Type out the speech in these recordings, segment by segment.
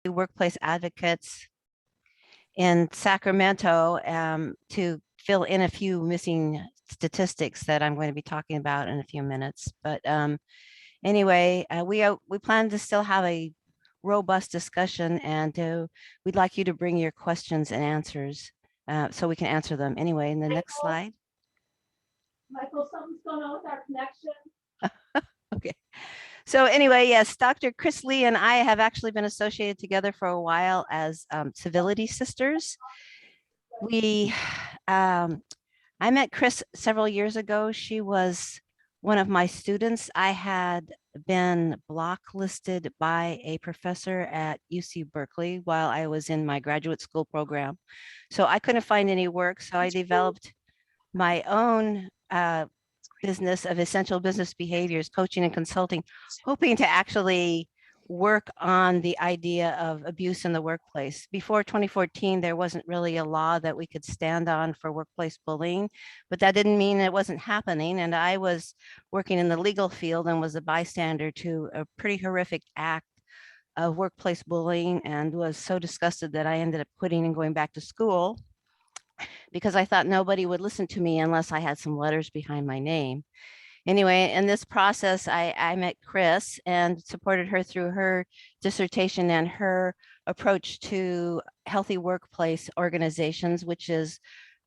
workplace advocates in Sacramento to fill in a few missing statistics that I'm going to be talking about in a few minutes. But anyway, we plan to still have a robust discussion, and we'd like you to bring your questions and answers so we can answer them. Anyway, in the next slide. Michael, something's going on with our connection. Okay. So anyway, yes, Dr. Chris Lee and I have actually been associated together for a while as civility sisters. I met Chris several years ago. She was one of my students. I had been blacklisted by a professor at UC Berkeley while I was in my graduate school program. So I couldn't find any work. So I developed my own business of essential business behaviors, coaching and consulting, hoping to actually work on the idea of abuse in the workplace. Before 2014, there wasn't really a law that we could stand on for workplace bullying, but that didn't mean it wasn't happening. And I was working in the legal field and was a bystander to a pretty horrific act of workplace bullying, and was so disgusted that I ended up quitting and going back to school because I thought nobody would listen to me unless I had some letters behind my name. Anyway, in this process, I met Chris and supported her through her dissertation and her approach to healthy workplace organizations, which is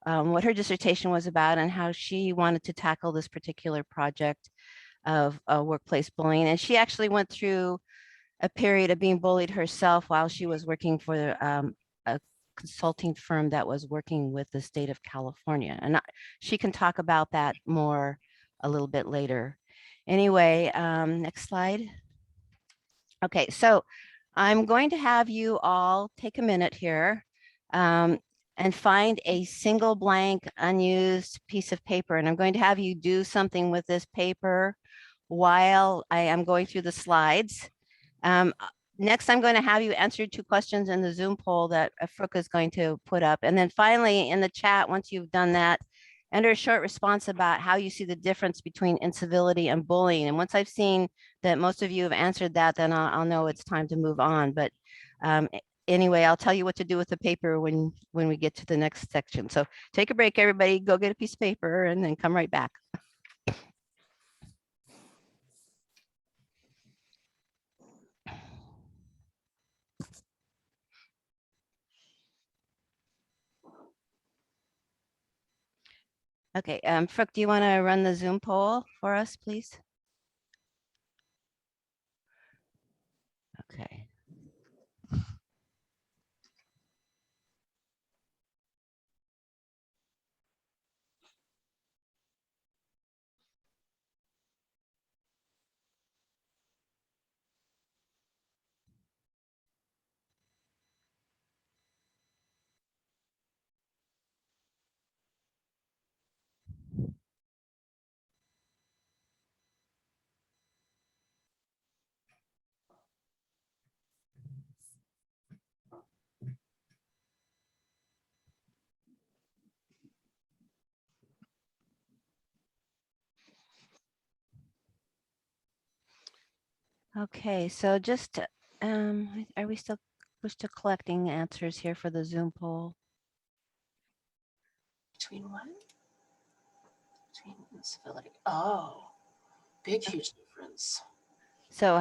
what her dissertation was about and how she wanted to tackle this particular project of workplace bullying. And she actually went through a period of being bullied herself while she was working for a consulting firm that was working with the state of California. And she can talk about that more a little bit later. Anyway, next slide. Okay, so I'm going to have you all take a minute here and find a single blank unused piece of paper. And I'm going to have you do something with this paper while I am going through the slides. Next, I'm going to have you answer 2 questions in the Zoom poll that Afruka is going to put up. And then finally, in the chat, once you've done that, enter a short response about how you see the difference between incivility and bullying. And once I've seen that most of you have answered that, then I'll know it's time to move on. But anyway, I'll tell you what to do with the paper when we get to the next section. So take a break, everybody, go get a piece of paper and then come right back. Okay, Fruk, do you want to run the Zoom poll for us, please? Okay. Okay, so just, are we still collecting answers here for the Zoom poll? Between what? Between incivility. Oh, big, huge difference. So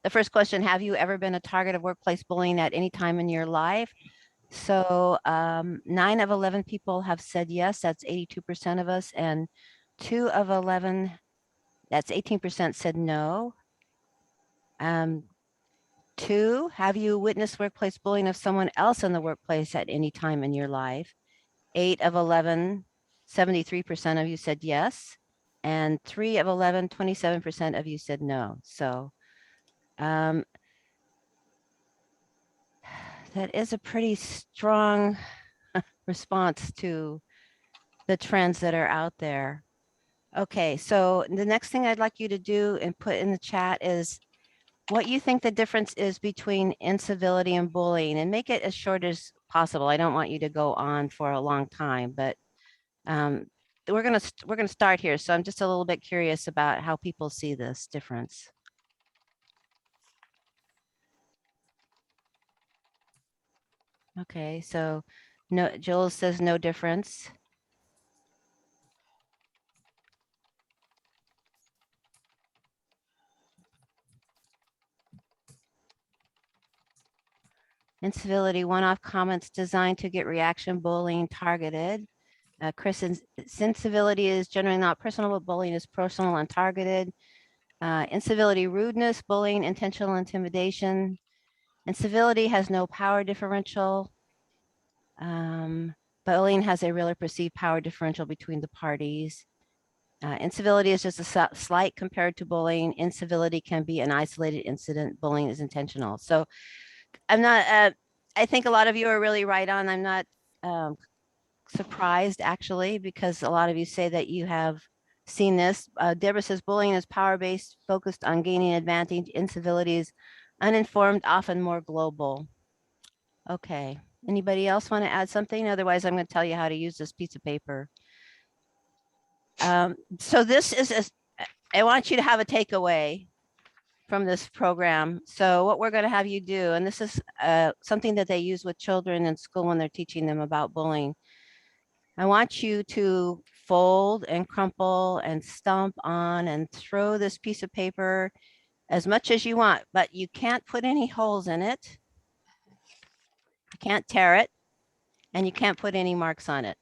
the first question, have you ever been a target of workplace bullying at any time in your life? So 9 of 11 people have said yes, that's 82% of us, and 2 of 11, that's 18% said no. 2, have you witnessed workplace bullying of someone else in the workplace at any time in your life? 8 of 11, 73% of you said yes. And 3 of 11, 27% of you said no. So that is a pretty strong response to the trends that are out there. Okay, so the next thing I'd like you to do and put in the chat is what you think the difference is between incivility and bullying, and make it as short as possible. I don't want you to go on for a long time, but we're gonna start here. So I'm just a little bit curious about how people see this difference. Okay, so no, Joel says no difference. Incivility, one-off comments designed to get reaction, bullying targeted. Chris, incivility is generally not personal, but bullying is personal and targeted. Incivility, rudeness, bullying, intentional intimidation. Incivility has no power differential. Bullying has a real or perceived power differential between the parties. Incivility is just a slight compared to bullying. Incivility can be an isolated incident. Bullying is intentional. So I'm not, I think a lot of you are really right on. I'm not surprised actually, because a lot of you say that you have seen this. Deborah says bullying is power-based, focused on gaining advantage. Incivility is uninformed, often more global. Okay. Anybody else want to add something? Otherwise, I'm going to tell you how to use this piece of paper. So this is, I want you to have a takeaway from this program. So what we're going to have you do, and this is something that they use with children in school when they're teaching them about bullying. I want you to fold and crumple and stomp on and throw this piece of paper as much as you want, but you can't put any holes in it. You can't tear it, and you can't put any marks on it.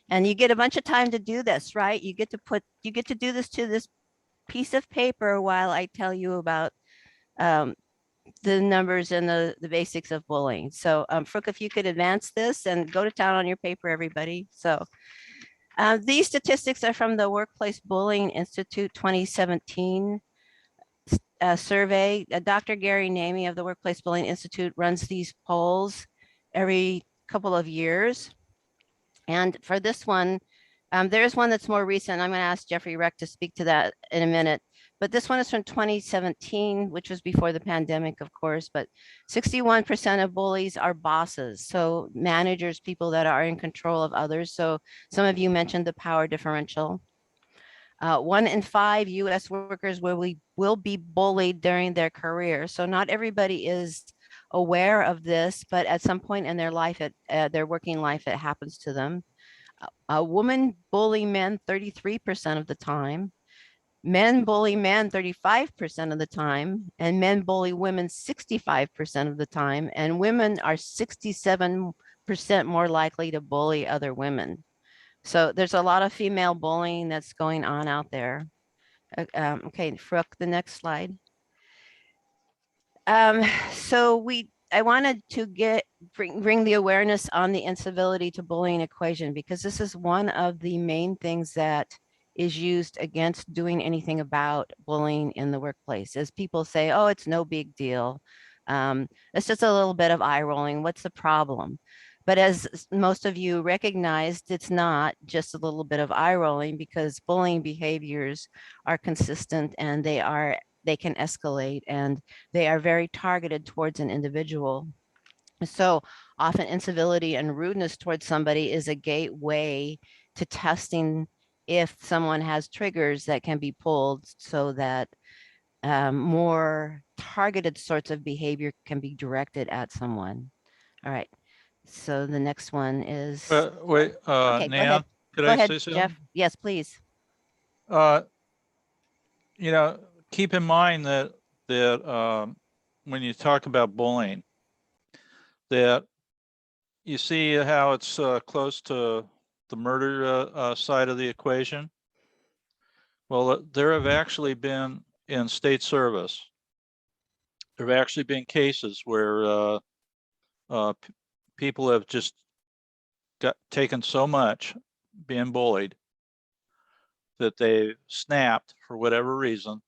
And you get a bunch of time to do this, right? You get to do this to this piece of paper while I tell you about the numbers and the basics of bullying. So Frooke, if you could advance this and go to town on your paper, everybody. So these statistics are from the Workplace Bullying Institute 2017 survey. Dr. Gary Namey of the Workplace Bullying Institute runs these polls every couple of years. And for this one, there's one that's more recent. I'm going to ask Jeffrey Reck to speak to that in a minute. But this one is from 2017, which was before the pandemic, of course. But 61% of bullies are bosses. So managers, people that are in control of others. So some of you mentioned the power differential. 1 in 5 US workers will be bullied during their career. So not everybody is aware of this, but at some point in their life, their working life, it happens to them. Women bully men 33% of the time. Men bully men 35% of the time, and men bully women 65% of the time, and women are 67% more likely to bully other women. So there's a lot of female bullying that's going on out there. Okay, Frooke, the next slide. So I wanted to bring the awareness on the incivility to bullying equation, because this is one of the main things that is used against doing anything about bullying in the workplace. As people say, oh, it's no big deal. It's just a little bit of eye rolling. What's the problem? But as most of you recognized, it's not just a little bit of eye rolling, because bullying behaviors are consistent, and they can escalate, and they are very targeted towards an individual. So often incivility and rudeness towards somebody is a gateway to testing if someone has triggers that can be pulled, so that more targeted sorts of behavior can be directed at someone. All right. So the next one is, Wait, okay, go Nan, ahead. could Go I ahead, say something? Jeff. Yes, please. You know, keep in mind that when you talk about bullying, that you see how it's close to the murder side of the equation. Well, there have actually been in state service, there have actually been cases where people have just got taken so much being bullied that they snapped for whatever reason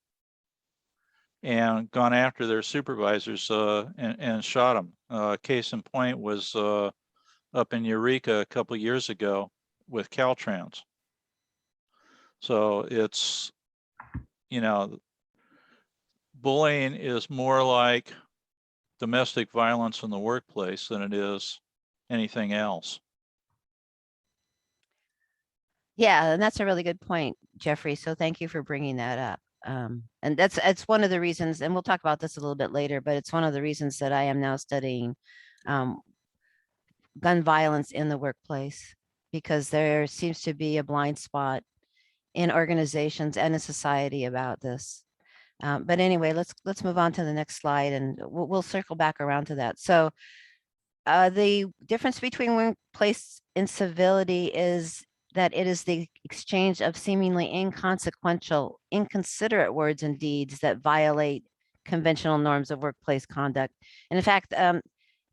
and gone after their supervisors and shot them. Case in point was up in Eureka a couple of years ago with Caltrans. So it's, you know, bullying is more like domestic violence in the workplace than it is anything else. Yeah, and that's a really good point, Jeffrey. So thank you for bringing that up. And it's one of the reasons, and we'll talk about this a little bit later, but it's one of the reasons that I am now studying gun violence in the workplace, because there seems to be a blind spot in organizations and in society about this. But anyway, let's move on to the next slide, and we'll circle back around to that. So the difference between workplace incivility is that it is the exchange of seemingly inconsequential, inconsiderate words and deeds that violate conventional norms of workplace conduct. And in fact,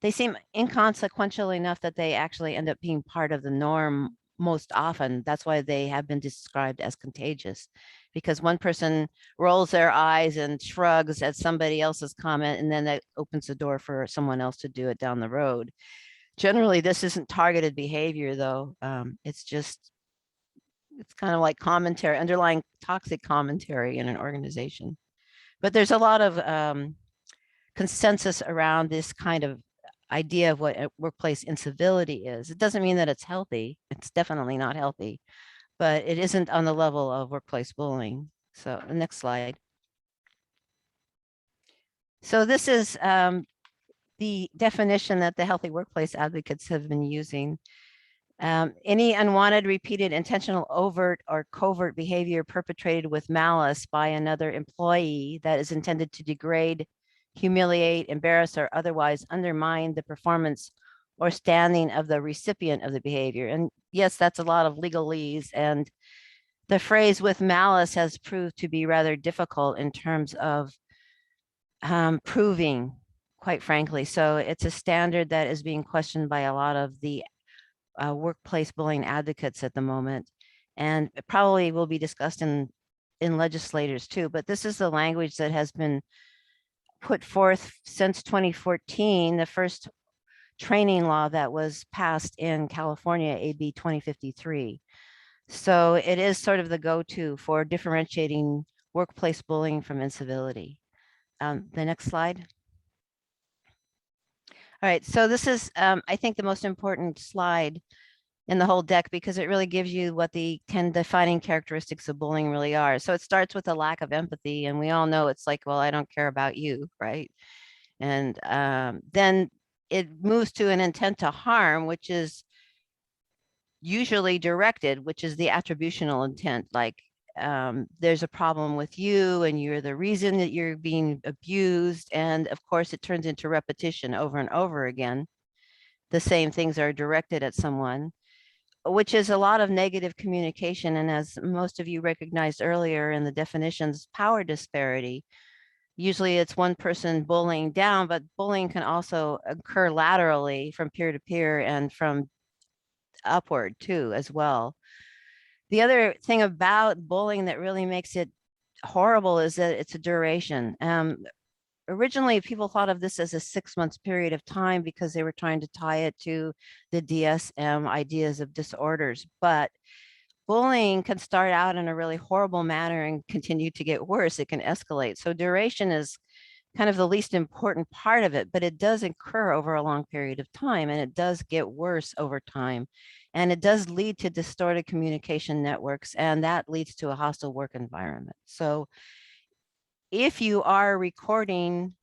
they seem inconsequential enough that they actually end up being part of the norm most often. That's why they have been described as contagious, because one person rolls their eyes and shrugs at somebody else's comment, and then that opens the door for someone else to do it down the road. Generally, this isn't targeted behavior, though. It's kind of like commentary, underlying toxic commentary in an organization. But there's a lot of consensus around this kind of idea of what workplace incivility is. It doesn't mean that it's healthy. It's definitely not healthy, but it isn't on the level of workplace bullying. So the next slide. So this is the definition that the healthy workplace advocates have been using. Any unwanted, repeated, intentional, overt, or covert behavior perpetrated with malice by another employee that is intended to degrade, humiliate, embarrass, or otherwise undermine the performance or standing of the recipient of the behavior. And yes, that's a lot of legalese. And the phrase with malice has proved to be rather difficult in terms of proving, quite frankly. So it's a standard that is being questioned by a lot of the workplace bullying advocates at the moment, and it probably will be discussed in legislators too. But this is the language that has been put forth since 2014, the first training law that was passed in California, AB 2053. So it is sort of the go-to for differentiating workplace bullying from incivility. The next slide. All right, so this is, I think, the most important slide in the whole deck, because it really gives you what the 10 defining characteristics of bullying really are. So it starts with a lack of empathy, and we all know it's like, well, I don't care about you, right? And then it moves to an intent to harm, which is usually directed, which is the attributional intent, like there's a problem with you and you're the reason that you're being abused. And of course, it turns into repetition over and over again. The same things are directed at someone, which is a lot of negative communication. And as most of you recognized earlier in the definitions, power disparity. Usually it's one person bullying down, but bullying can also occur laterally from peer to peer and from upward too, as well. The other thing about bullying that really makes it horrible is that it's a duration. Originally, people thought of this as a 6-month period of time because they were trying to tie it to the DSM ideas of disorders. But bullying can start out in a really horrible manner and continue to get worse. It can escalate. So duration is kind of the least important part of it, but it does occur over a long period of time, and it does get worse over time. And it does lead to distorted communication networks, and that leads to a hostile work environment. So if you are recording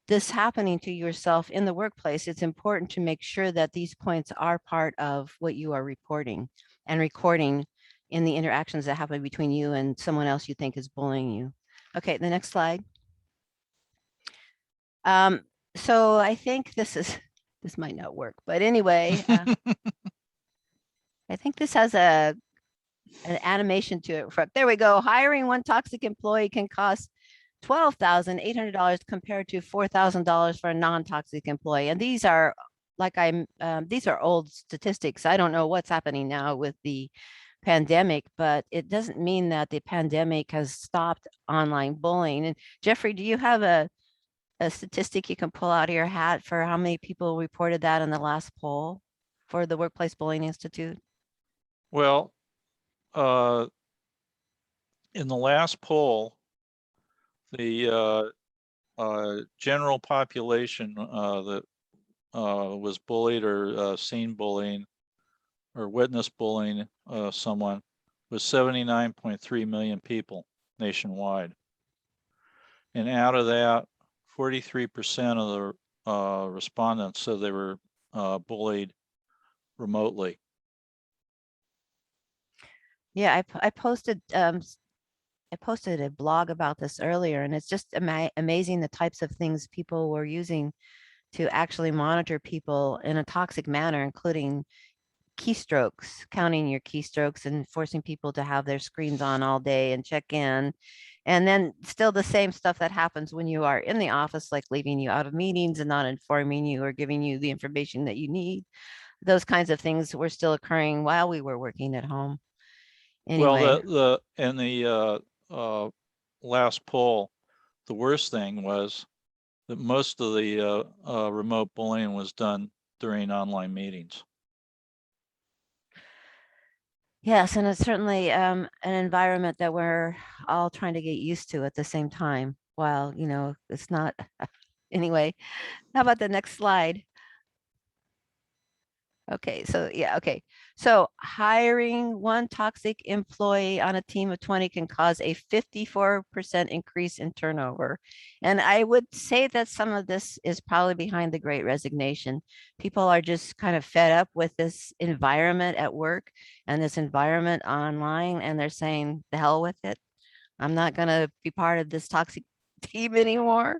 this happening to yourself in the workplace, it's important to make sure that these points are part of what you are reporting and recording in the interactions that happen between you and someone else you think is bullying you. Okay, the next slide. So I think this might not work, but anyway, I think this has an animation to it. There we go. Hiring one toxic employee can cost $12,800 compared to $4,000 for a non-toxic employee. And these are, like these are old statistics. I don't know what's happening now with the pandemic, but it doesn't mean that the pandemic has stopped online bullying. And Jeffrey, do you have a statistic you can pull out of your hat for how many people reported that in the last poll for the Workplace Bullying Institute? Well, in the last poll, the general population that was bullied or seen bullying or witnessed bullying someone was 79.3 million people nationwide. And out of that, 43% of the respondents said they were bullied remotely. Yeah, I posted I posted a blog about this earlier, and it's just amazing the types of things people were using to actually monitor people in a toxic manner, including keystrokes, counting your keystrokes and forcing people to have their screens on all day and check in. And then still the same stuff that happens when you are in the office, like leaving you out of meetings and not informing you or giving you the information that you need. Those kinds of things were still occurring while we were working at home. Well, Anyway, in the last poll, the worst thing was that most of the remote bullying was done during online meetings. yes, and it's certainly an environment that we're all trying to get used to at the same time. While, it's not. Anyway, how about the next slide? Okay, so yeah, okay. So hiring one toxic employee on a team of 20 can cause a 54% increase in turnover. And I would say that some of this is probably behind the Great Resignation. People are just kind of fed up with this environment at work and this environment online, and they're saying, the hell with it. I'm not going to be part of this toxic team anymore.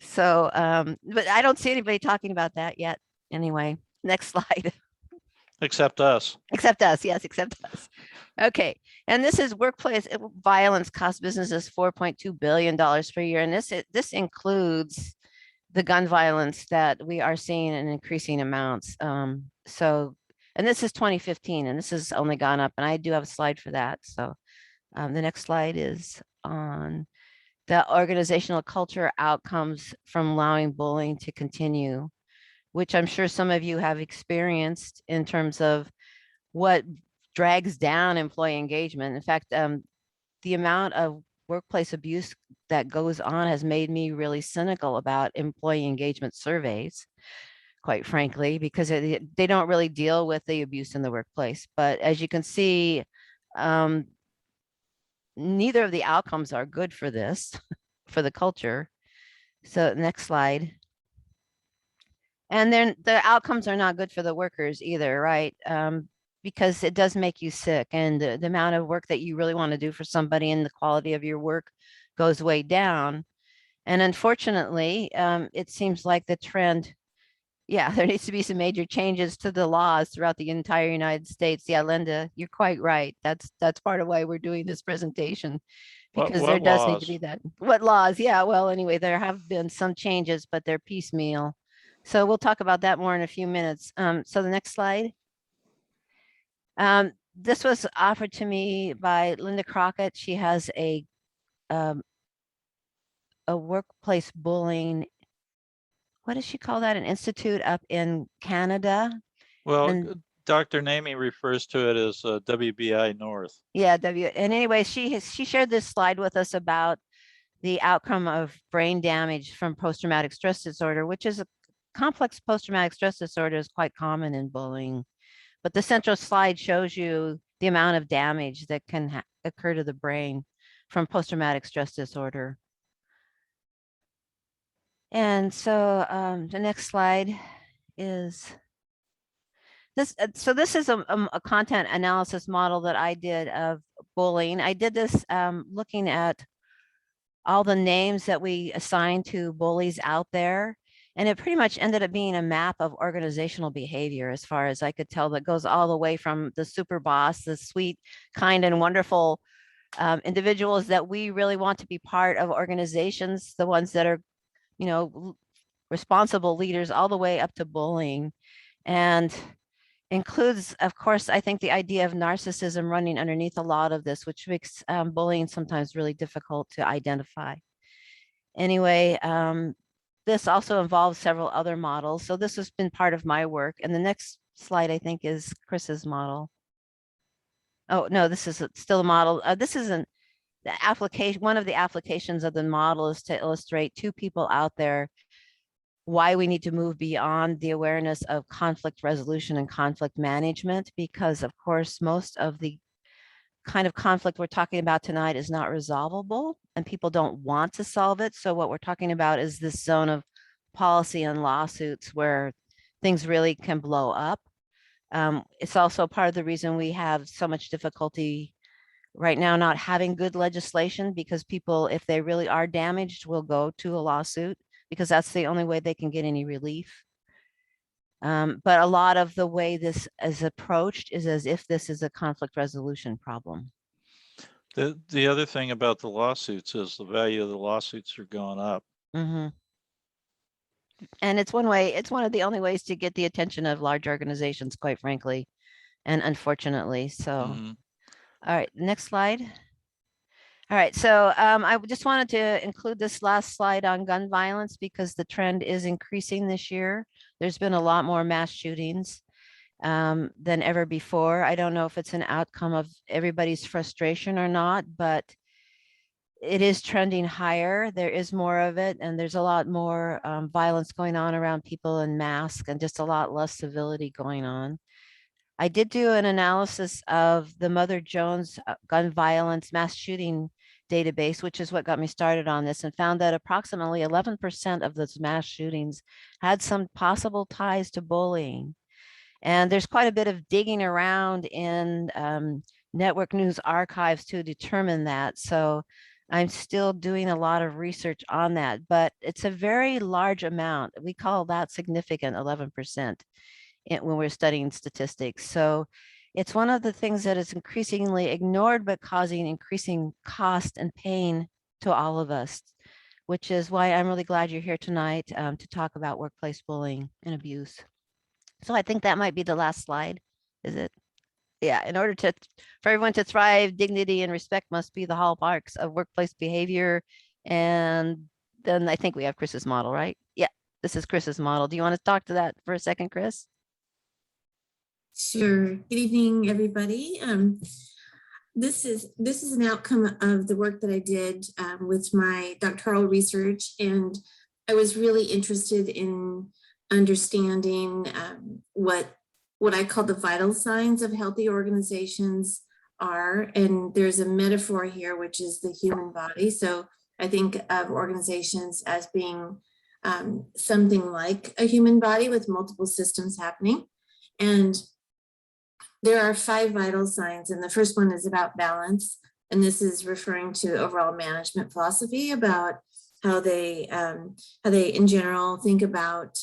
So, but I don't see anybody talking about that yet. Anyway, next slide. Except us. Except us, yes, except us. Okay, and this is workplace violence costs businesses $4.2 billion per year, and this includes the gun violence that we are seeing in increasing amounts. So, and this is 2015, and this has only gone up, and I do have a slide for that. So, the next slide is on the organizational culture outcomes from allowing bullying to continue, which I'm sure some of you have experienced in terms of what drags down employee engagement. In fact, the amount of workplace abuse that goes on has made me really cynical about employee engagement surveys, quite frankly, because they don't really deal with the abuse in the workplace. But as you can see, neither of the outcomes are good for this, for the culture. So next slide. And then the outcomes are not good for the workers either, right? Because it does make you sick, and the amount of work that you really want to do for somebody and the quality of your work goes way down. And unfortunately, it seems like the trend, yeah, there needs to be some major changes to the laws throughout the entire United States. Yeah, Linda, you're quite right. That's part of why we're doing this presentation, because there What does need to laws? be that. What laws? Yeah, well, anyway, there have been some changes, but they're piecemeal. So we'll talk about that more in a few minutes. So the next slide. This was offered to me by Linda Crockett. She has a workplace bullying, what does she call that? An institute up in Canada. Well, And Dr. Namey refers to it as WBI North. yeah, and anyway, she shared this slide with us about the outcome of brain damage from post-traumatic stress disorder, which is a complex post-traumatic stress disorder is quite common in bullying. But the central slide shows you the amount of damage that can occur to the brain from post-traumatic stress disorder. And so the next slide is this. So this is a content analysis model that I did of bullying. I did this looking at all the names that we assign to bullies out there. And it pretty much ended up being a map of organizational behavior, as far as I could tell, that goes all the way from the super boss, the sweet, kind, and wonderful individuals that we really want to be part of organizations, the ones that are, responsible leaders, all the way up to bullying. And includes, of course, I think the idea of narcissism running underneath a lot of this, which makes bullying sometimes really difficult to identify. Anyway, this also involves several other models. So this has been part of my work. And the next slide, I think, is Chris's model. Oh, no, this is still a model. This isn't the application. One of the applications of the model is to illustrate two people out there why we need to move beyond the awareness of conflict resolution and conflict management, because of course, most of the kind of conflict we're talking about tonight is not resolvable and people don't want to solve it. So what we're talking about is this zone of policy and lawsuits where things really can blow up. It's also part of the reason we have so much difficulty right now not having good legislation, because people, if they really are damaged, will go to a lawsuit because that's the only way they can get any relief. But a lot of the way this is approached is as if this is a conflict resolution problem. The other thing about the lawsuits is the value of the lawsuits are going up. Mm-hmm. And it's one way, it's one of the only ways to get the attention of large organizations, quite frankly, and unfortunately. So, Mhm. all right, next slide. All right, so I just wanted to include this last slide on gun violence because the trend is increasing this year. There's been a lot more mass shootings than ever before. I don't know if it's an outcome of everybody's frustration or not, but it is trending higher. There is more of it, and there's a lot more violence going on around people in masks and just a lot less civility going on. I did do an analysis of the Mother Jones gun violence mass shooting database, which is what got me started on this, and found that approximately 11% of those mass shootings had some possible ties to bullying. And there's quite a bit of digging around in network news archives to determine that. So I'm still doing a lot of research on that, but it's a very large amount. We call that significant, 11%, when we're studying statistics. So it's one of the things that is increasingly ignored, but causing increasing cost and pain to all of us, which is why I'm really glad you're here tonight to talk about workplace bullying and abuse. So I think that might be the last slide, is it? Yeah, in order for everyone to thrive, dignity and respect must be the hallmarks of workplace behavior. And then I think we have Chris's model, right? Yeah, this is Chris's model. Do you want to talk to that for a second, Chris? Sure. Good evening, everybody. This is an outcome of the work that I did with my doctoral research, and I was really interested in understanding what I call the vital signs of healthy organizations are. And there's a metaphor here, which is the human body. So I think of organizations as being something like a human body with multiple systems happening. And there are 5 vital signs, and the first one is about balance. And this is referring to overall management philosophy about how they in general think about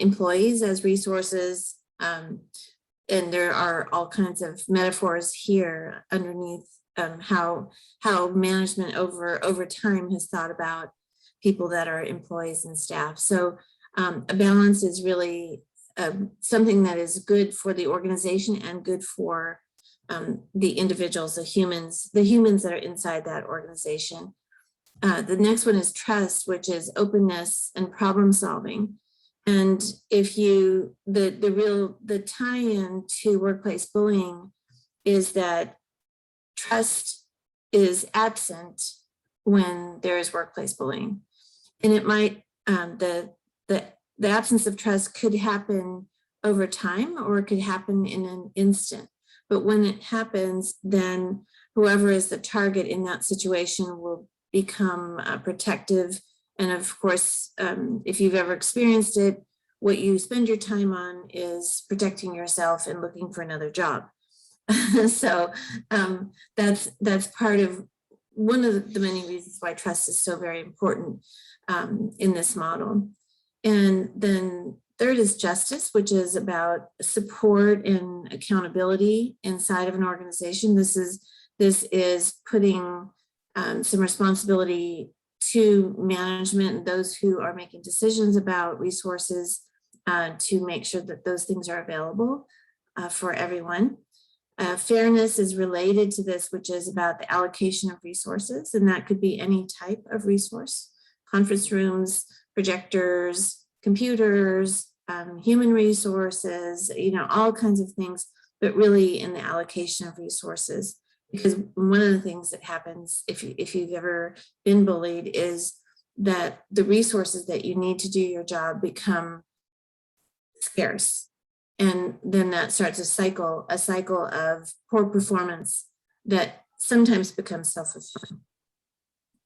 employees as resources. And there are all kinds of metaphors here underneath how management over time has thought about people that are employees and staff. So a balance is really something that is good for the organization and good for the individuals, the humans that are inside that organization. The next one is trust, which is openness and problem solving. And if you, the tie-in to workplace bullying is that trust is absent when there is workplace bullying. And it might, the absence of trust could happen over time, or it could happen in an instant. But when it happens, then whoever is the target in that situation will become protective. And of course, if you've ever experienced it, what you spend your time on is protecting yourself and looking for another job. So that's part of one of the many reasons why trust is so very important in this model. And then third is justice, which is about support and accountability inside of an organization. This is putting some responsibility to management and those who are making decisions about resources to make sure that those things are available for everyone. Fairness is related to this, which is about the allocation of resources, and that could be any type of resource: conference rooms, projectors, computers, human resources, all kinds of things, but really in the allocation of resources. Because one of the things that happens if you've ever been bullied is that the resources that you need to do your job become scarce. And then that starts a cycle of poor performance that sometimes becomes self-fulfilling.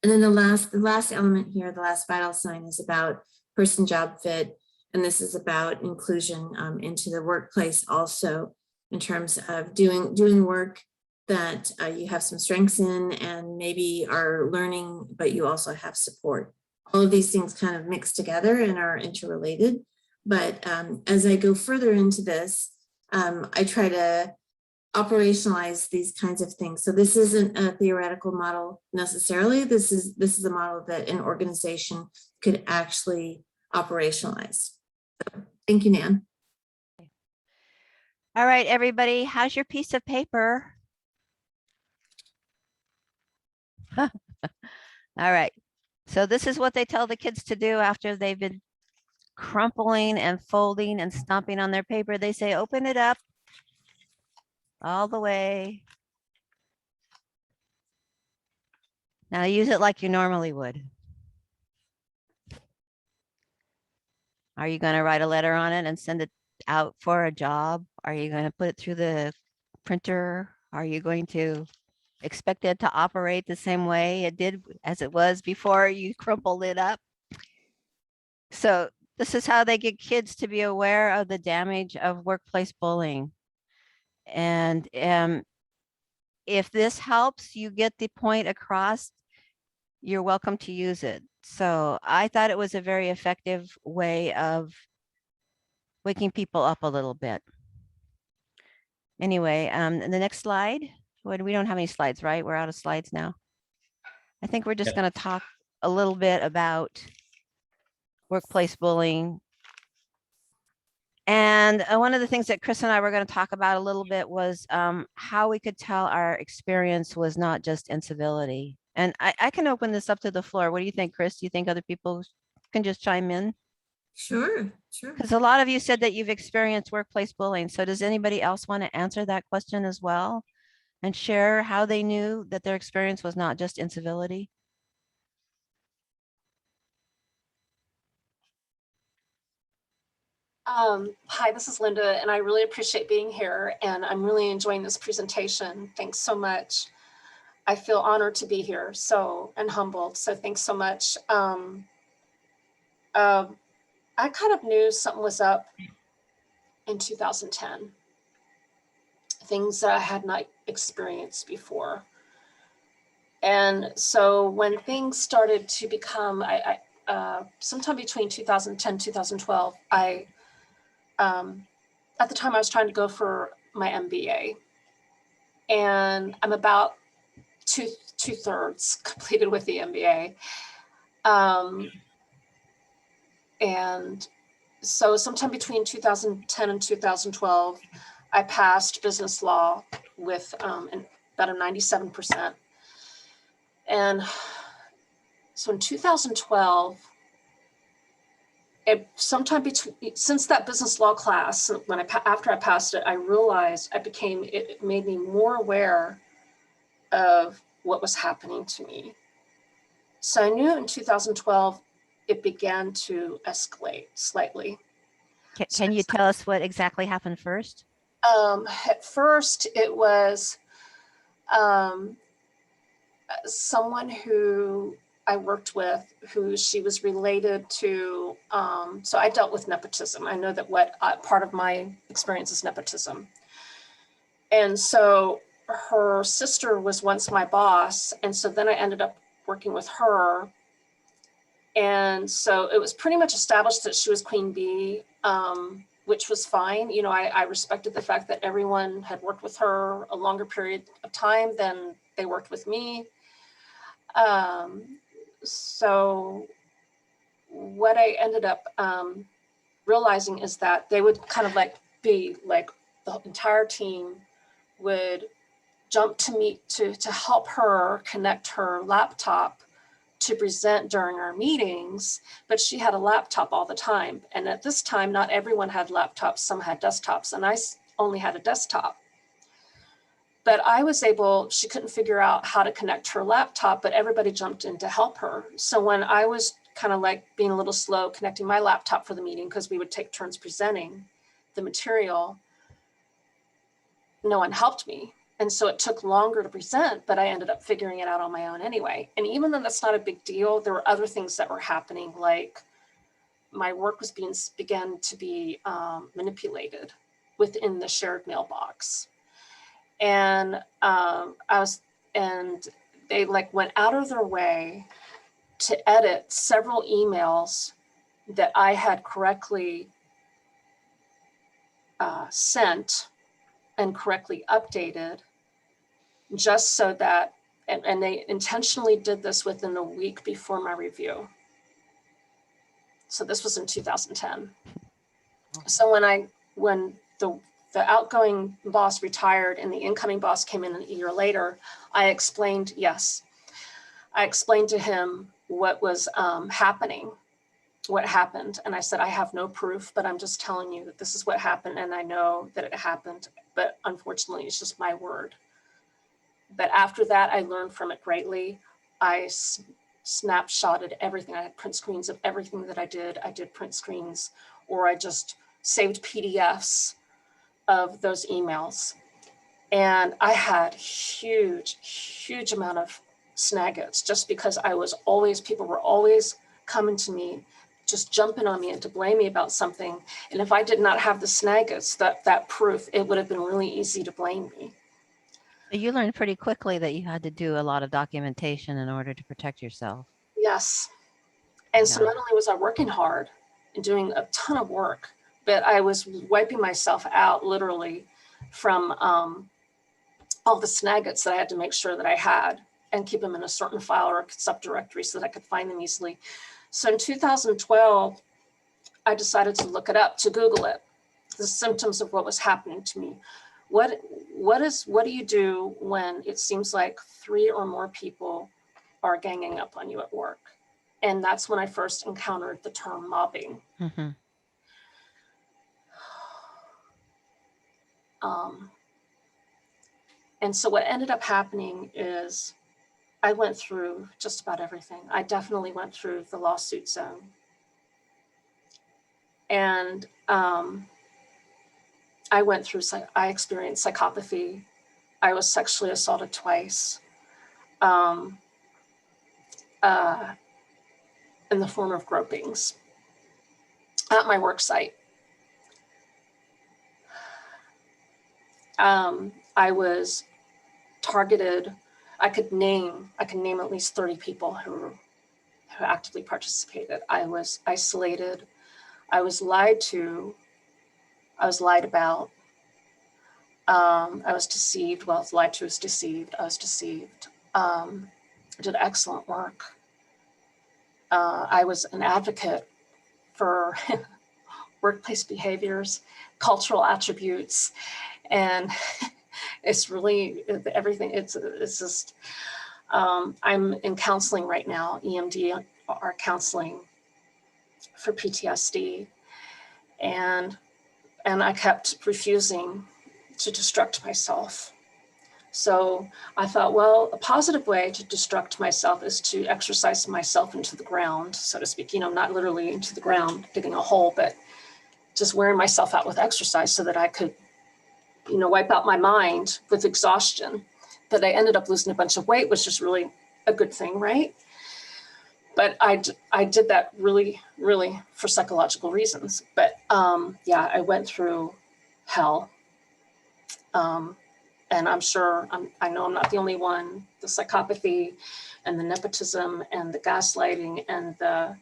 And then the last element here, the last vital sign, is about person job fit. And this is about inclusion into the workplace also, in terms of doing work that you have some strengths in and maybe are learning, but you also have support. All of these things kind of mix together and are interrelated. But as I go further into this, I try to operationalize these kinds of things. So this isn't a theoretical model necessarily. This is a model that an organization could actually operationalize. So, thank you, Nan. All right, everybody, how's your piece of paper? All right. So this is what they tell the kids to do after they've been crumpling and folding and stomping on their paper. They say, open it up all the way. Now use it like you normally would. Are you going to write a letter on it and send it out for a job? Are you going to put it through the printer? Are you going to expect it to operate the same way it did as it was before you crumpled it up? So this is how they get kids to be aware of the damage of workplace bullying. And if this helps you get the point across, you're welcome to use it. So I thought it was a very effective way of waking people up a little bit. Anyway, the next slide. Well, we don't have any slides, right? We're out of slides now. I think we're just going to talk a little bit about workplace bullying. And one of the things that Chris and I were going to talk about a little bit was how we could tell our experience was not just incivility. And I can open this up to the floor. What do you think, Chris? Do you think other people can just chime in? Sure. Because a lot of you said that you've experienced workplace bullying. So does anybody else want to answer that question as well and share how they knew that their experience was not just incivility? Hi, this is Linda, and I really appreciate being here, and I'm really enjoying this presentation. Thanks so much. I feel honored to be here, and humbled. So thanks so much. I kind of knew something was up in 2010. Things that I had not experienced before. And so when things started to become, sometime between 2010, 2012, at the time I was trying to go for my MBA, and I'm about two-thirds completed with the MBA. And so sometime between 2010 and 2012, I passed business law with about a 97%. And so in 2012, sometime between, since that business law class, after I passed it, I realized it made me more aware of what was happening to me. So I knew in 2012, it began to escalate slightly. Can you tell us what exactly happened first? At first, it was someone who I worked with, she was related to, so I dealt with nepotism. I know that part of my experience is nepotism. And so her sister was once my boss. And so then I ended up working with her. And so it was pretty much established that she was queen bee, which was fine. You know, I respected the fact that everyone had worked with her a longer period of time than they worked with me. So what I ended up realizing is that they would kind of be like the entire team would jump to me to help her connect her laptop to present during our meetings, but she had a laptop all the time. And at this time, not everyone had laptops, some had desktops, and I only had a desktop. But she couldn't figure out how to connect her laptop, but everybody jumped in to help her. So when I was kind of like being a little slow connecting my laptop for the meeting, because we would take turns presenting the material, no one helped me. And so it took longer to present, but I ended up figuring it out on my own anyway. And even though that's not a big deal, there were other things that were happening, like my work was began to be manipulated within the shared mailbox. And and they like went out of their way to edit several emails that I had correctly sent and correctly updated, just so that, and they intentionally did this within a week before my review. So this was in 2010. So when the outgoing boss retired and the incoming boss came in a year later, I explained to him what was happening, what happened. And I said, I have no proof, but I'm just telling you that this is what happened. And I know that it happened, but unfortunately it's just my word. But after that, I learned from it greatly. I snapshotted everything. I had print screens of everything that I did. I did print screens, or I just saved PDFs of those emails. And I had huge amount of snaggets, just because people were always coming to me, just jumping on me and to blame me about something. And if I did not have the snaggets, that proof, it would have been really easy to blame me. You learned pretty quickly that you had to do a lot of documentation in order to protect yourself. Yes. And so Yeah. not only was I working hard and doing a ton of work, but I was wiping myself out literally from all the snaggets that I had to make sure that I had and keep them in a certain file or a subdirectory so that I could find them easily. So in 2012, I decided to look it up, to Google it, the symptoms of what was happening to me. What do you do when it seems like 3 or more people are ganging up on you at work? And that's when I first encountered the term mobbing. Mm-hmm. And so what ended up happening is I went through just about everything. I definitely went through the lawsuit zone. And I experienced psychopathy. I was sexually assaulted twice in the form of gropings at my work site. I was targeted. I could name at least 30 people who actively participated. I was isolated. I was lied to. I was lied about. I was deceived. Well, lied to is deceived. I was deceived. I did excellent work. I was an advocate for workplace behaviors, cultural attributes, and it's really everything. It's just, I'm in counseling right now, EMDR counseling for PTSD. And I kept refusing to destruct myself. So I thought, well, a positive way to destruct myself is to exercise myself into the ground, so to speak, not literally into the ground, digging a hole, but just wearing myself out with exercise so that I could, wipe out my mind with exhaustion. But I ended up losing a bunch of weight, which is really a good thing, right? But I did that really, really for psychological reasons. But yeah, I went through hell. And I'm sure, I know I'm not the only one. The psychopathy and the nepotism and the gaslighting and the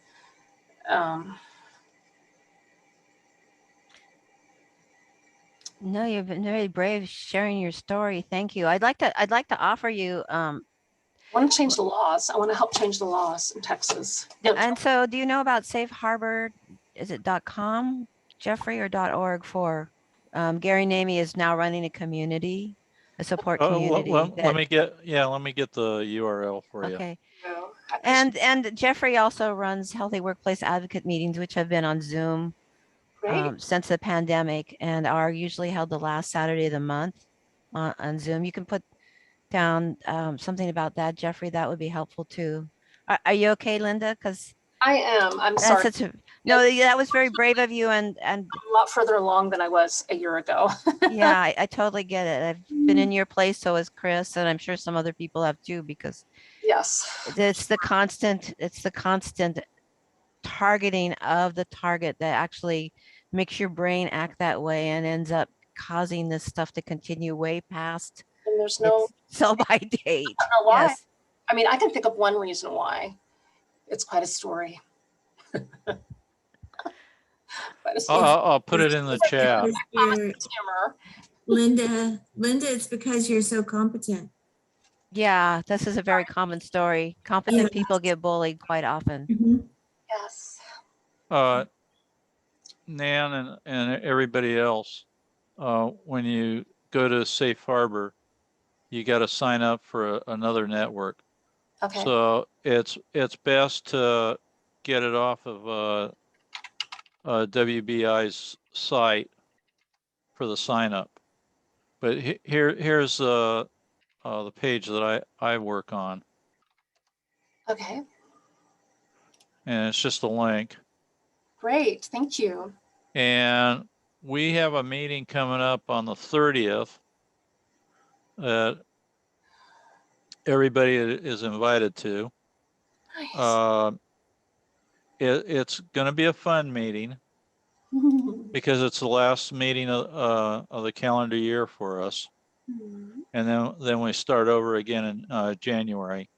No, you've been very brave sharing your story. Thank you. I'd like to offer you I want to change the laws. I want to help change the laws in Texas. and so do you know about Safe Harbor? Is it .com, Jeffrey, or .org for Gary Namey is now running a support community. Let me get the URL for you. Okay. And Jeffrey also runs Healthy Workplace Advocate meetings, which have been on Zoom since the pandemic and are usually held the last Saturday of the month on Zoom. You can put down something about that, Jeffrey. That would be helpful too. Are you okay, Linda? Because I am. I'm sorry. No, that was very brave of you, and I'm a lot further along than I was a year ago. yeah, I totally get it. I've been in your place, so has Chris, and I'm sure some other people have too, because yes, it's the constant targeting of the target that actually makes your brain act that way and ends up causing this stuff to continue way past And there's no, its sell by date. I don't know why. Yes. I mean, I can think of one reason why. It's quite a story. Quite a story. I'll put it in the chat. Because you're- Humor. Linda, it's because you're so competent. Yeah, this is a very common story. Competent people get bullied quite often. Mhm. Yes. Nan and everybody else, when you go to Safe Harbor, you got to sign up for another network. Okay. So it's best to get it off of WBI's site for the sign up. But here's the page that I work on, Okay. and it's just a link. Great. Thank you. And we have a meeting coming up on the 30th that everybody is invited to. Nice. It's going to be a fun meeting because it's the last meeting of the calendar year for us. And then we start over again in January.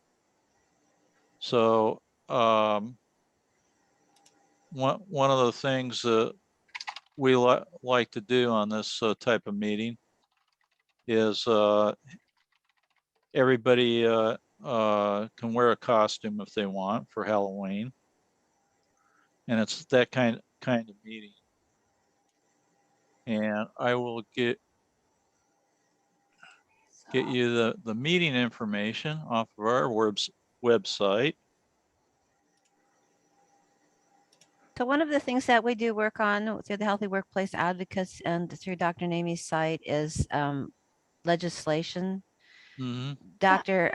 So one of the things that we like to do on this type of meeting is everybody can wear a costume if they want for Halloween, and it's that kind of meeting. And I will get you the meeting information off of our website. So one of the things that we do work on through the Healthy Workplace Advocates and through Dr. Namie's site is legislation. Mm-hmm. Dr.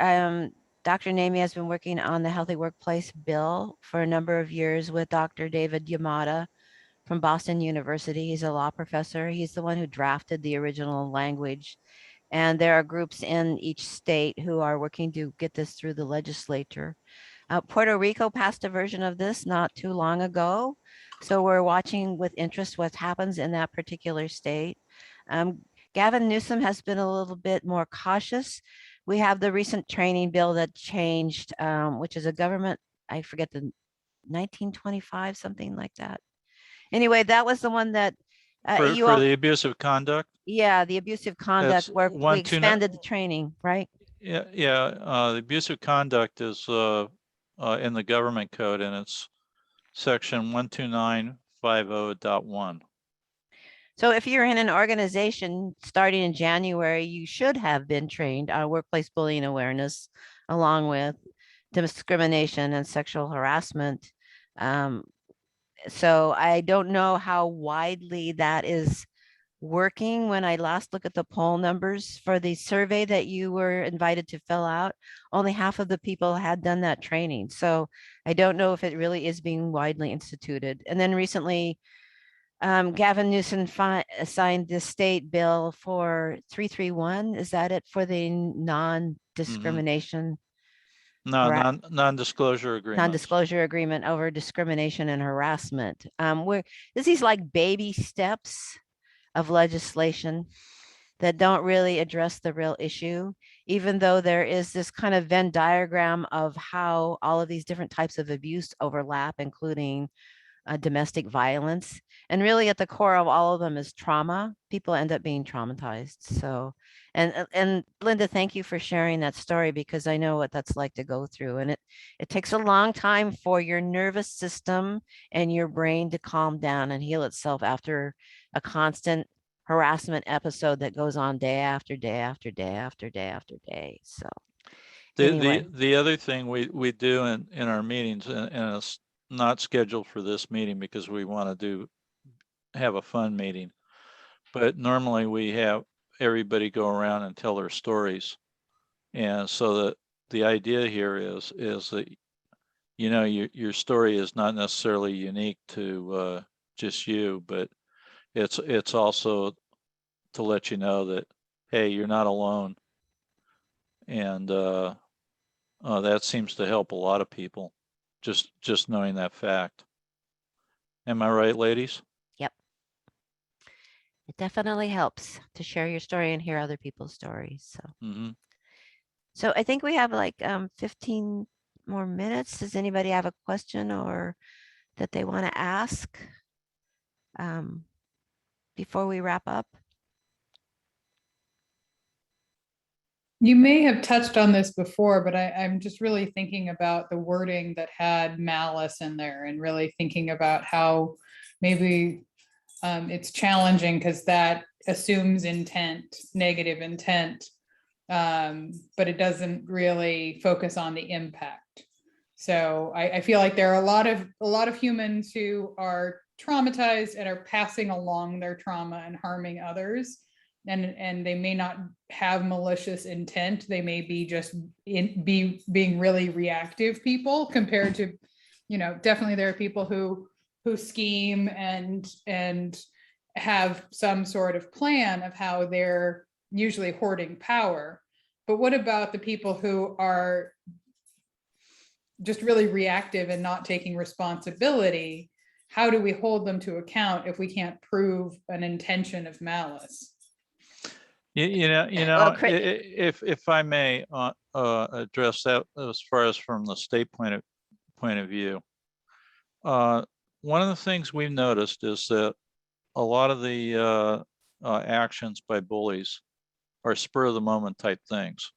Namie has been working on the Healthy Workplace bill for a number of years with Dr. David Yamada from Boston University. He's a law professor. He's the one who drafted the original language. And there are groups in each state who are working to get this through the legislature. Puerto Rico passed a version of this not too long ago. So we're watching with interest what happens in that particular state. Gavin Newsom has been a little bit more cautious. We have the recent training bill that changed, which is a government, I forget the 1925, something like that. Anyway, that was the one that you For all, the abusive conduct. yeah, the abusive conduct That's where we 129 expanded the training, right? Yeah, the abusive conduct is in the government code, and it's section 12950.1. So if you're in an organization starting in January, you should have been trained on workplace bullying awareness, along with discrimination and sexual harassment. So I don't know how widely that is working. When I last look at the poll numbers for the survey that you were invited to fill out, only half of the people had done that training. So I don't know if it really is being widely instituted. And then recently, Gavin Newsom signed the state bill for 331. Is that it for the non-discrimination, No, non-disclosure agreements. non-disclosure agreement over discrimination and harassment? This is like baby steps of legislation that don't really address the real issue, even though there is this kind of Venn diagram of how all of these different types of abuse overlap, including domestic violence. And really at the core of all of them is trauma. People end up being traumatized. So, and Linda, thank you for sharing that story, because I know what that's like to go through. And it takes a long time for your nervous system and your brain to calm down and heal itself after a constant harassment episode that goes on day after day after day after day after day. So anyway. The other thing we do in our meetings, and it's not scheduled for this meeting because we want to have a fun meeting, but normally we have everybody go around and tell their stories. And so that the idea here is that, you know, your story is not necessarily unique to just you, but it's also to let you know that, hey, you're not alone. And that seems to help a lot of people, just knowing that fact. Am I right, ladies? Yep. It definitely helps to share your story and hear other people's stories. So, Mhm. so I think we have like 15 more minutes. Does anybody have a question or that they want to ask um, before we wrap up? You may have touched on this before, but I'm just really thinking about the wording that had malice in there and really thinking about how maybe it's challenging because that assumes intent, negative intent, but it doesn't really focus on the impact. So I feel like there are a lot of humans who are traumatized and are passing along their trauma and harming others. And they may not have malicious intent. They may be just being really reactive people compared to, definitely there are people who scheme and have some sort of plan of how they're usually hoarding power. But what about the people who are just really reactive and not taking responsibility? How do we hold them to account if we can't prove an intention of malice? Well, If I may address that as far as from the state point of view, one of the things we've noticed is that a lot of the actions by bullies are spur of the moment type things.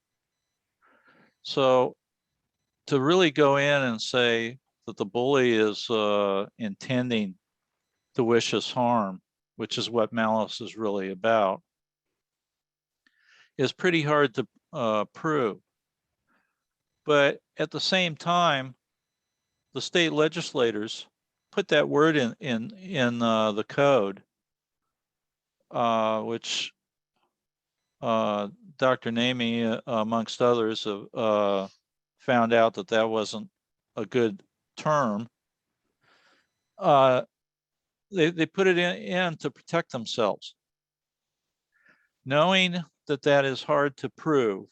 So to really go in and say that the bully is intending to wish us harm, which is what malice is really about, is pretty hard to prove. But at the same time, the state legislators put that word in the code, which Dr. Namey, amongst others, have found out that wasn't a good term. They put it in to protect themselves, knowing that is hard to prove,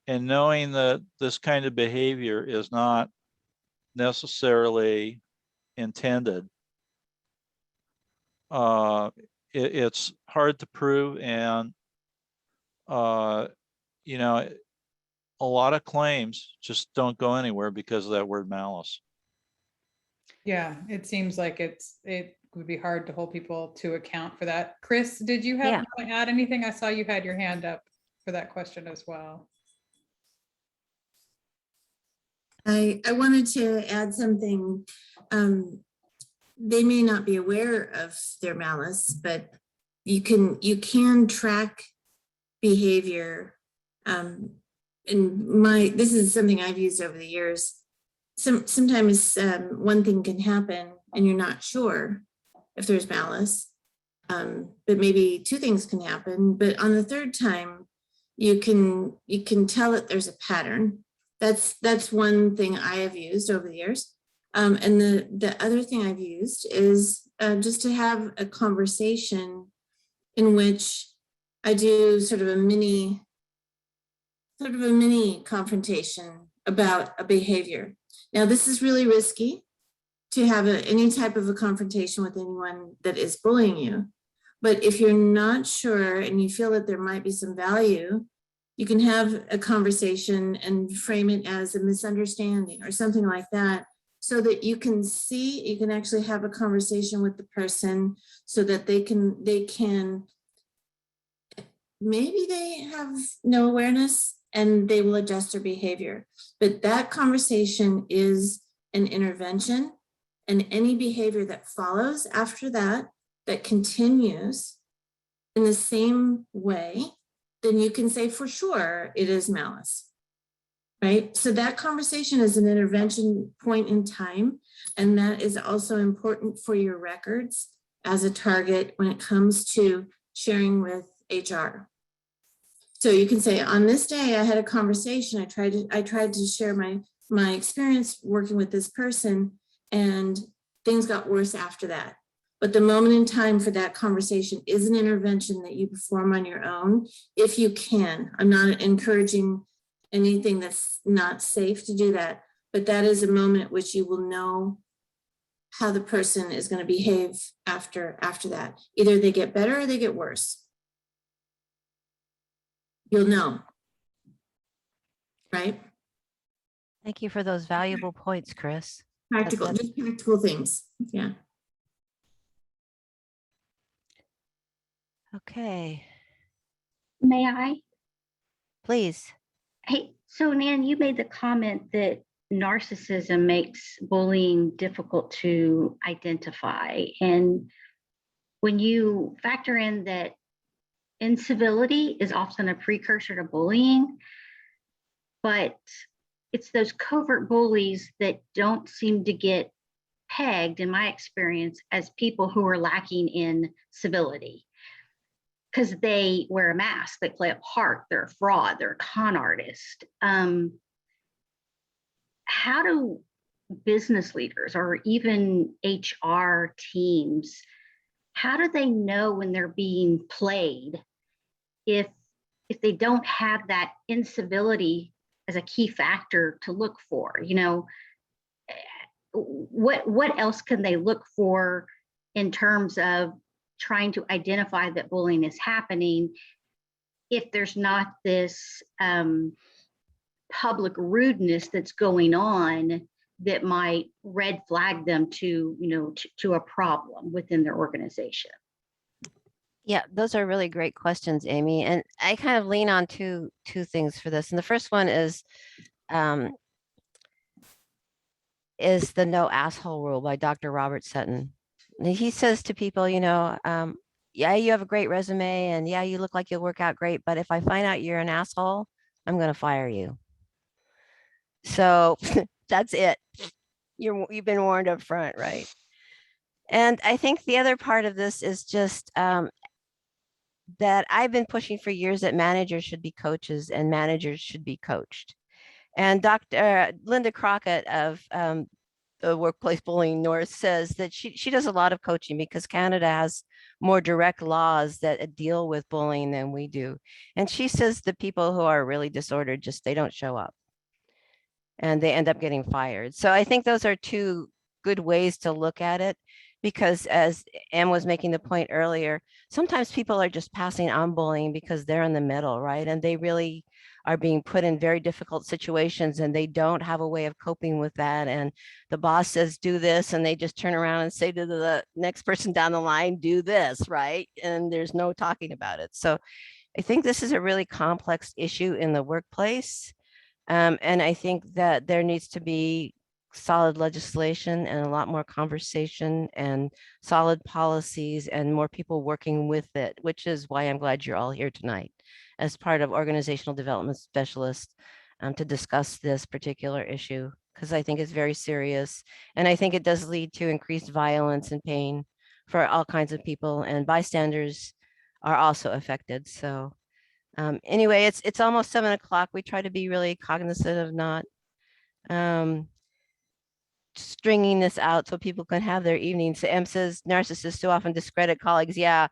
and knowing that this kind of behavior is not necessarily intended. It's hard to prove, and a lot of claims just don't go anywhere because of that word malice. Yeah, it seems like it would be hard to hold people to account for that. Chris, did you Yeah. want to add anything? I saw you had your hand up for that question as well. I wanted to add something. They may not be aware of their malice, but you can track behavior. This is something I've used over the years. Sometimes one thing can happen and you're not sure if there's malice, but maybe two things can happen. But on the third time, you can tell that there's a pattern. That's one thing I have used over the years. And the other thing I've used is just to have a conversation in which I do sort of a mini confrontation about a behavior. Now, this is really risky to have any type of a confrontation with anyone that is bullying you. But if you're not sure and you feel that there might be some value, you can have a conversation and frame it as a misunderstanding or something like that, so that you can actually have a conversation with the person so that they can maybe they have no awareness and they will adjust their behavior. But that conversation is an intervention, and any behavior that follows after that continues in the same way, then you can say for sure it is malice, right? So that conversation is an intervention point in time, and that is also important for your records as a target when it comes to sharing with HR. So you can say, on this day I had a conversation, I tried to share my experience working with this person, and things got worse after that. But the moment in time for that conversation is an intervention that you perform on your own, if you can. I'm not encouraging anything that's not safe to do that, but that is a moment at which you will know how the person is going to behave after that. Either they get better or they get worse. You'll know, right? Thank you for those valuable points, Chris. Practical, That's- just practical things. Yeah. Okay, May I? please. Hey, so Nan, you made the comment that narcissism makes bullying difficult to identify. And when you factor in that incivility is often a precursor to bullying, but it's those covert bullies that don't seem to get pegged, in my experience, as people who are lacking in civility. Because they wear a mask, they play a part, they're a fraud, they're a con artist. How do business leaders or even HR teams, how do they know when they're being played if they don't have that incivility as a key factor to look for? You know, what else can they look for in terms of trying to identify that bullying is happening if there's not this public rudeness that's going on that might red flag them to, you know, to a problem within their organization? Yeah, those are really great questions, Amy. And I kind of lean on two things for this. And the first one is the no asshole rule by Dr. Robert Sutton. And he says to people, you know, yeah, you have a great resume and yeah, you look like you'll work out great, but if I find out you're an asshole, I'm going to fire you. So that's it. You've been warned up front, right? And I think the other part of this is just that I've been pushing for years that managers should be coaches and managers should be coached. And Dr. Linda Crockett of the Workplace Bullying North says that she does a lot of coaching because Canada has more direct laws that deal with bullying than we do. And she says the people who are really disordered, just they don't show up and they end up getting fired. So I think those are two good ways to look at it, because as Em was making the point earlier, sometimes people are just passing on bullying because they're in the middle, right? And they really are being put in very difficult situations and they don't have a way of coping with that. And the boss says, do this, and they just turn around and say to the next person down the line, do this, right? And there's no talking about it. So I think this is a really complex issue in the workplace. And I think that there needs to be solid legislation and a lot more conversation and solid policies and more people working with it, which is why I'm glad you're all here tonight as part of organizational development specialists to discuss this particular issue, because I think it's very serious. And I think it does lead to increased violence and pain for all kinds of people, and bystanders are also affected. So anyway, it's almost 7 o'clock. We try to be really cognizant of not stringing this out so people can have their evenings. So Em says narcissists too often discredit colleagues. Yeah,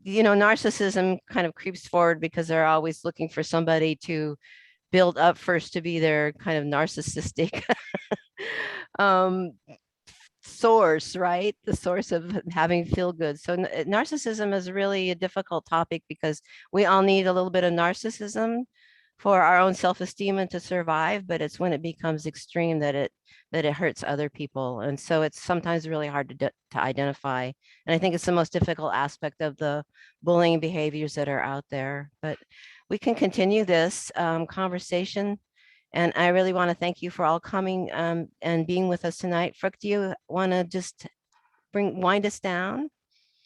you know, narcissism kind of creeps forward because they're always looking for somebody to build up first to be their kind of narcissistic source, right? The source of having feel good. So narcissism is really a difficult topic because we all need a little bit of narcissism for our own self-esteem and to survive, but it's when it becomes extreme that it hurts other people. And so it's sometimes really hard to identify. And I think it's the most difficult aspect of the bullying behaviors that are out there. But we can continue this conversation. And I really want to thank you for all coming and being with us tonight. Fruk, do you want to just wind us down?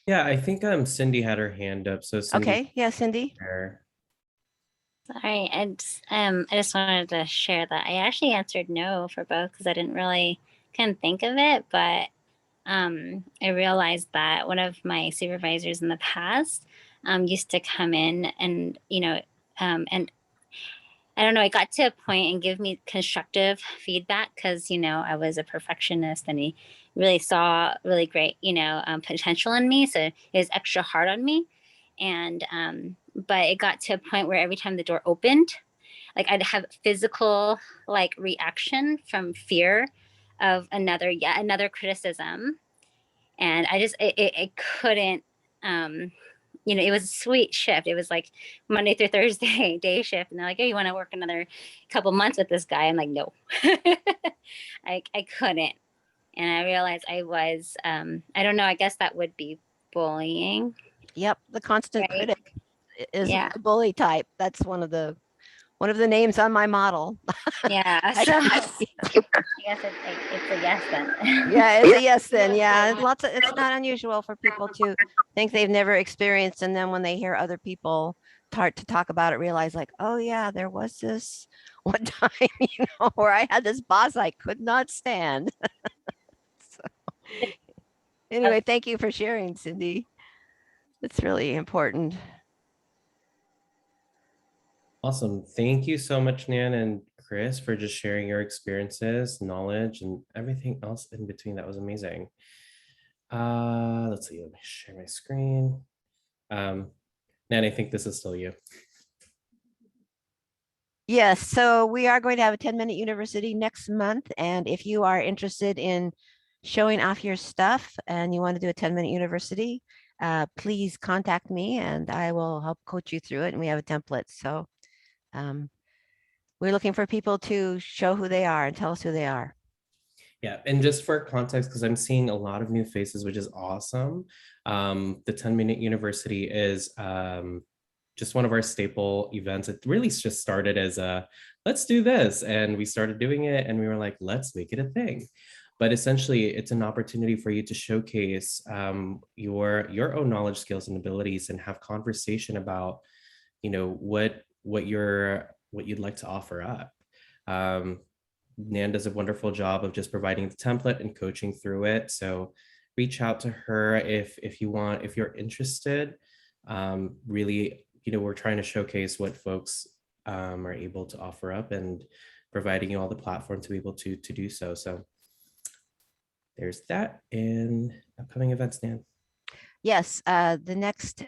Yeah, I think Cindy had her hand up. So Cindy, Okay, yeah, Cindy. there. Sorry, I just wanted to share that I actually answered no for both because I couldn't think of it, but I realized that one of my supervisors in the past used to come in and and I don't know, it got to a point and give me constructive feedback because I was a perfectionist and he really saw really great potential in me, so it was extra hard on me. And but it got to a point where every time the door opened, like I'd have physical like reaction from fear of yet another criticism. And I just, it couldn't, it was a sweet shift. It was like Monday through Thursday day shift. And they're like, "Hey, you want to work another couple months with this guy?" I'm like, no, I couldn't. And I realized I was, I don't know, I guess that would be bullying. Yep, the constant Right. critic is Yeah. the bully type. That's one of the names on my model. Yeah. I So guess, I guess it's a yes then. yeah, it's a yes then. Yes, Yeah, then. it's not unusual for people to think they've never experienced, and then when they hear other people start to talk about it, realize like, oh yeah, there was this one time, where I had this boss I could not stand. So, anyway, thank you for sharing, Cindy. It's really important. Awesome. Thank you so much, Nan and Chris, for just sharing your experiences, knowledge, and everything else in between. That was amazing. Let's see, let me share my screen. Nan, I think this is still you. Yes, so we are going to have a 10-minute university next month. And if you are interested in showing off your stuff and you want to do a 10-minute university, please contact me and I will help coach you through it. And we have a template. So we're looking for people to show who they are and tell us who they are. Yeah, and just for context, because I'm seeing a lot of new faces, which is awesome. The 10-minute university is just one of our staple events. It really just started as a, let's do this. And we started doing it and we were like, let's make it a thing. But essentially it's an opportunity for you to showcase your own knowledge, skills, and abilities and have conversation about, what you'd like to offer up. Nan does a wonderful job of just providing the template and coaching through it. So reach out to her if you're interested. Really, we're trying to showcase what folks are able to offer up and providing you all the platform to be able to do so. So there's that in upcoming events, Nan. Yes, the next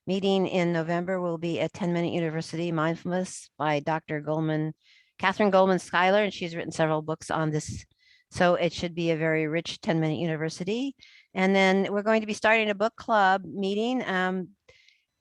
meeting in November will be at 10-minute university mindfulness by Dr. Catherine Goldman Schuyler, and she's written several books on this. So it should be a very rich 10-minute university. And then we're going to be starting a book club meeting.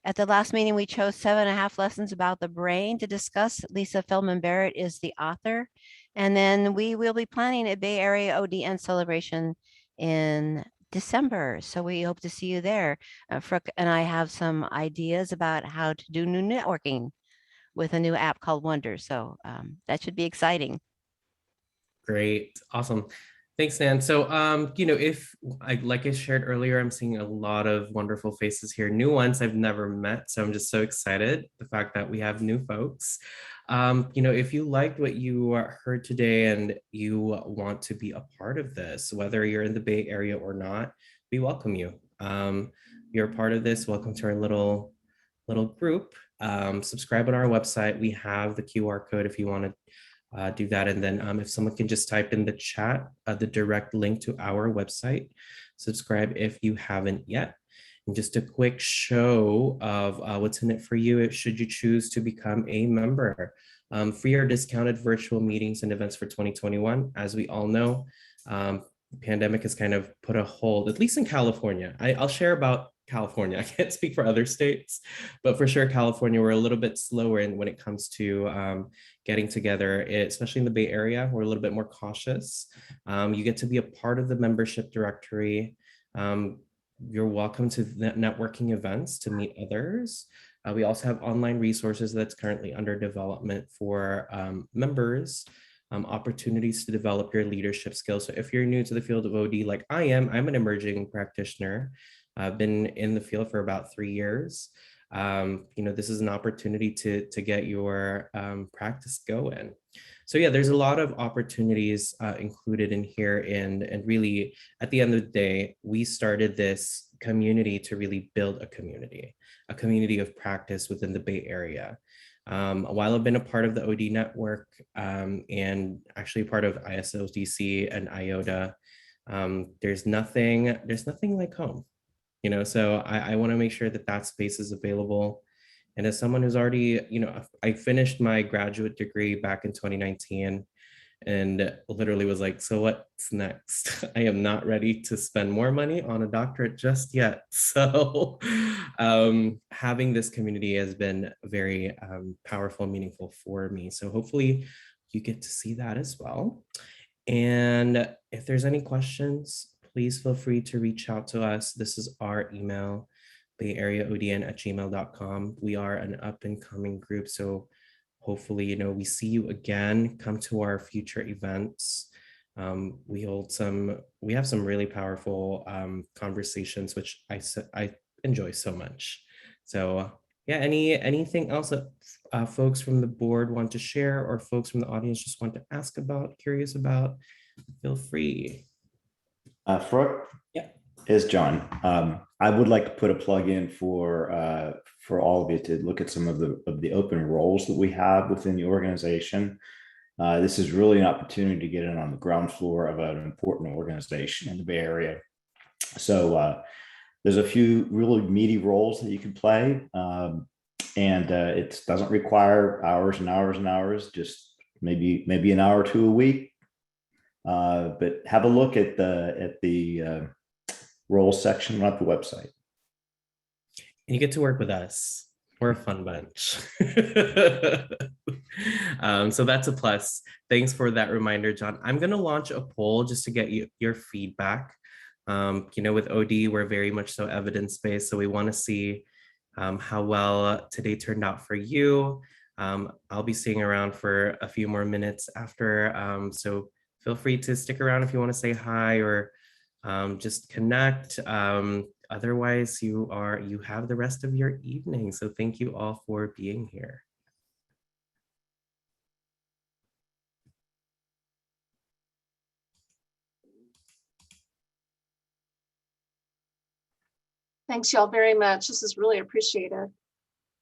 At the last meeting, we chose 7.5 lessons about the brain to discuss. Lisa Feldman Barrett is the author. And then we will be planning a BayArea ODN celebration in December. So we hope to see you there. Frooke and I have some ideas about how to do new networking with a new app called Wonder. So that should be exciting. Great. Awesome. Thanks, Nan. So, like I shared earlier, I'm seeing a lot of wonderful faces here, new ones I've never met. So I'm just so excited, the fact that we have new folks. If you liked what you heard today and you want to be a part of this, whether you're in the Bay Area or not, we welcome you. You're a part of this. Welcome to our little group. Subscribe on our website. We have the QR code if you want to do that. And then if someone can just type in the chat, the direct link to our website, subscribe if you haven't yet. And just a quick show of what's in it for you should you choose to become a member. Free or discounted virtual meetings and events for 2021. As we all know, the pandemic has kind of put a hold, at least in California. I'll share about California. I can't speak for other states, but for sure, California, we're a little bit slower when it comes to getting together, especially in the Bay Area. We're a little bit more cautious. You get to be a part of the membership directory. You're welcome to networking events to meet others. We also have online resources that's currently under development for members, opportunities to develop your leadership skills. So if you're new to the field of OD, like I'm an emerging practitioner. I've been in the field for about 3 years. This is an opportunity to get your practice going. So yeah, there's a lot of opportunities included in here. And really, at the end of the day, we started this community to really build a community of practice within the Bay Area. While I've been a part of the OD network and actually part of ISODC and IOTA, there's nothing like home. So I want to make sure that space is available. And as someone who's already, I finished my graduate degree back in 2019. and literally was like, so what's next? I am not ready to spend more money on a doctorate just yet. So having this community has been very powerful and meaningful for me. So hopefully you get to see that as well. And if there's any questions, please feel free to reach out to us. This is our email, bayareaodn@gmail.com. We are an up and coming group. So hopefully, you know, we see you again. Come to our future events. We have some really powerful conversations, which I enjoy so much. So yeah, anything else that folks from the board want to share, or folks from the audience just want to ask about, curious about, feel free. Front is John. I would like to put a plug in for all of you to look at some of the open roles that we have within the organization. This is really an opportunity to get in on the ground floor of an important organization in the Bay Area. So there's a few really meaty roles that you can play, and it doesn't require hours and hours and hours. Just maybe an hour or two a week. But have a look at the roles section on the website. And you get to work with us. We're a fun bunch. So that's a plus. Thanks for that reminder, John. I'm going to launch a poll just to get your feedback. You know, with OD, we're very much so evidence-based. So we want to see how well today turned out for you. I'll be staying around for a few more minutes after. So feel free to stick around if you want to say hi or just connect. Otherwise, you have the rest of your evening. So thank you all for being here. Thanks y'all very much. This is really appreciated.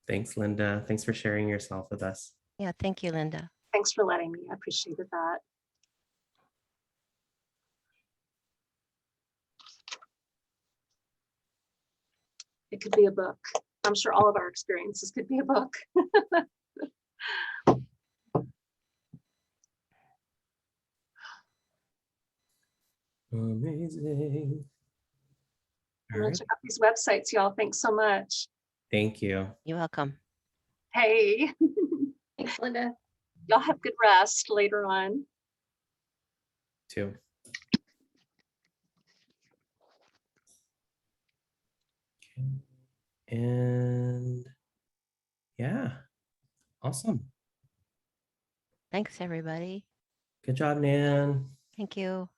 Thanks, Linda. Thanks for sharing yourself with us. Yeah, thank you, Linda. Thanks for letting me. I appreciated that. It could be a book. I'm sure all of our experiences could be a book. Amazing. I'm gonna check out these websites, y'all. Thanks so much. Thank you. You're welcome. Hey. Thanks, Linda. Y'all have good rest later on. Too. And yeah, awesome. Thanks, everybody. Good job, Nan. Thank you.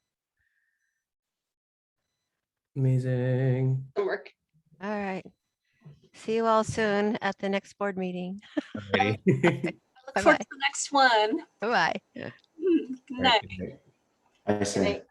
Amazing. Homework. All right. See you all soon at the next board meeting. Alrighty. Look forward to the next one. Bye-bye. Good night. I say.